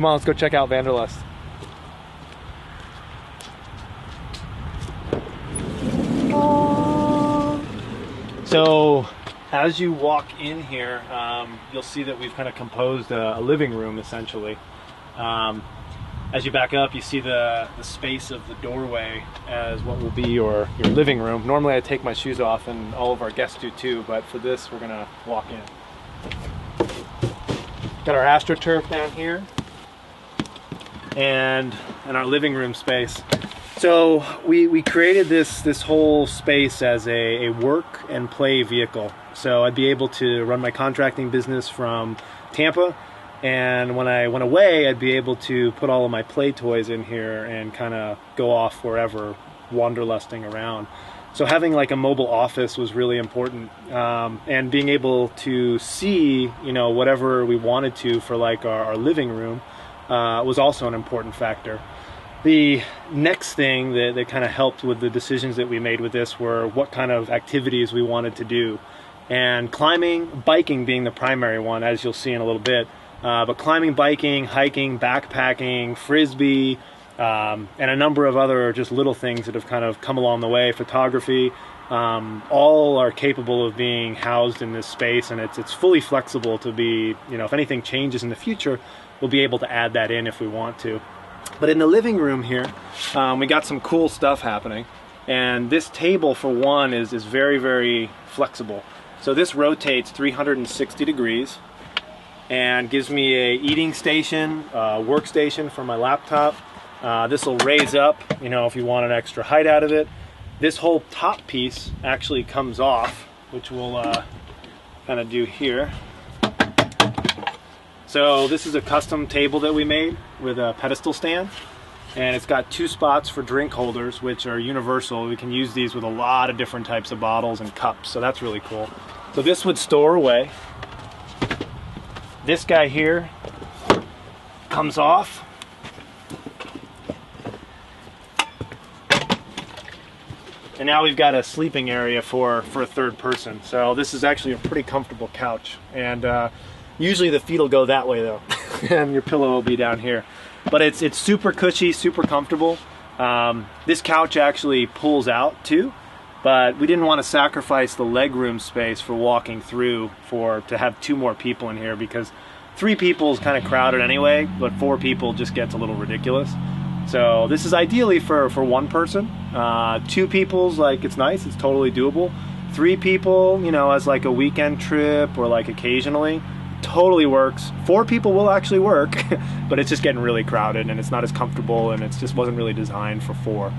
on, let's go check out Vanderlust. So as you walk in here, you'll see that we've kind of composed a living room essentially. As you back up, you see the space of the doorway as what will be your living room. Normally I take my shoes off, and all of our guests do too, but for this we're gonna walk in. Got our astroturf down here and our living room space. So we created this whole space as a work and play vehicle. So I'd be able to run my contracting business from Tampa, and when I went away, I'd be able to put all of my play toys in here and kind of go off wherever, wanderlusting around. So having like a mobile office was really important, and being able to see, you know, whatever we wanted to for like our living room was also an important factor. The next thing that kind of helped with the decisions that we made with this were what kind of activities we wanted to do. And climbing, biking being the primary one, as you'll see in a little bit. But climbing, biking, hiking, backpacking, frisbee, and a number of other just little things that have kind of come along the way, photography, all are capable of being housed in this space, and it's fully flexible to be, you know, if anything changes in the future, we'll be able to add that in if we want to. But in the living room here, we got some cool stuff happening, and this table for one is very, very flexible. So this rotates 360 degrees and gives me a eating station, workstation for my laptop. This will raise up, you know, if you want an extra height out of it. This whole top piece actually comes off, which we'll kind of do here. So this is a custom table that we made with a pedestal stand, and it's got 2 spots for drink holders, which are universal. We can use these with a lot of different types of bottles and cups, so that's really cool. So this would store away. This guy here comes off. And now we've got a sleeping area for a third person. So this is actually a pretty comfortable couch. And usually the feet will go that way though, and your pillow will be down here. But it's super cushy, super comfortable. This couch actually pulls out too, but we didn't want to sacrifice the legroom space for walking through to have 2 more people in here, because 3 people is kind of crowded anyway, but 4 people just gets a little ridiculous. So this is ideally for 1 person. 2 people's like, it's nice, it's totally doable. 3 people, you know, as like a weekend trip or like occasionally, totally works. 4 people will actually work, but it's just getting really crowded and it's not as comfortable, and it just wasn't really designed for 4.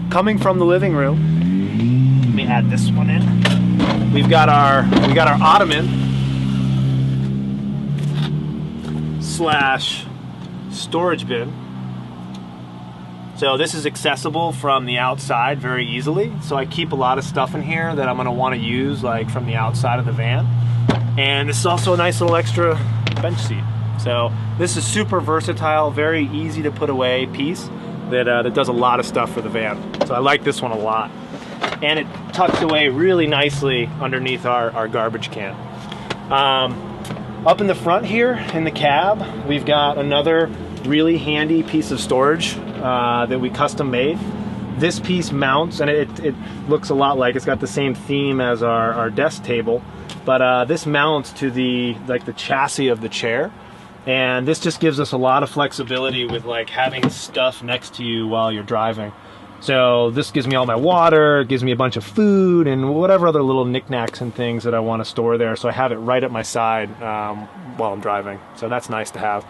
Coming from the living room, let me add this one in. We got our ottoman / storage bin. So this is accessible from the outside very easily. So I keep a lot of stuff in here that I'm going to want to use like from the outside of the van. And this is also a nice little extra bench seat. So this is super versatile, very easy to put away piece that does a lot of stuff for the van. So I like this one a lot. And it tucks away really nicely underneath our garbage can. Up in the front here in the cab, we've got another really handy piece of storage that we custom made. This piece mounts, and it looks a lot like, it's got the same theme as our desk table, but this mounts to the chassis of the chair, and this just gives us a lot of flexibility with like having stuff next to you while you're driving. So this gives me all my water, it gives me a bunch of food, and whatever other little knickknacks and things that I want to store there, so I have it right at my side while I'm driving. So that's nice to have.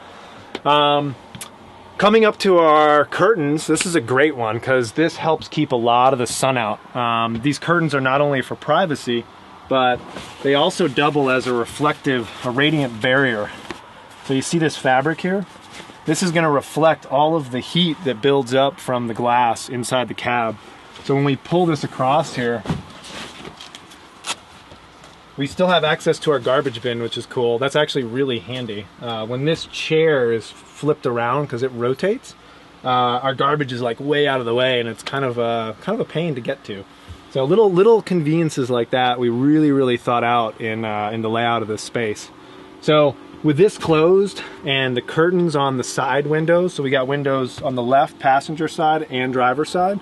Coming up to our curtains, this is a great one because this helps keep a lot of the sun out. These curtains are not only for privacy, but they also double as a radiant barrier. So you see this fabric here? This is going to reflect all of the heat that builds up from the glass inside the cab. So when we pull this across here, we still have access to our garbage bin, which is cool. That's actually really handy. When this chair is flipped around because it rotates, our garbage is like way out of the way, and it's kind of a pain to get to. So little conveniences like that we really thought out in the layout of this space. So With this closed and the curtains on the side windows, so we got windows on the left passenger side and driver side.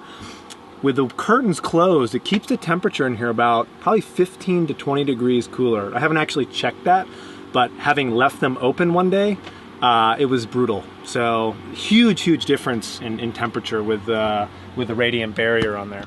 With the curtains closed, it keeps the temperature in here about probably 15 to 20 degrees cooler. I haven't actually checked that, but having left them open one day, it was brutal. So huge difference in temperature with the radiant barrier on there.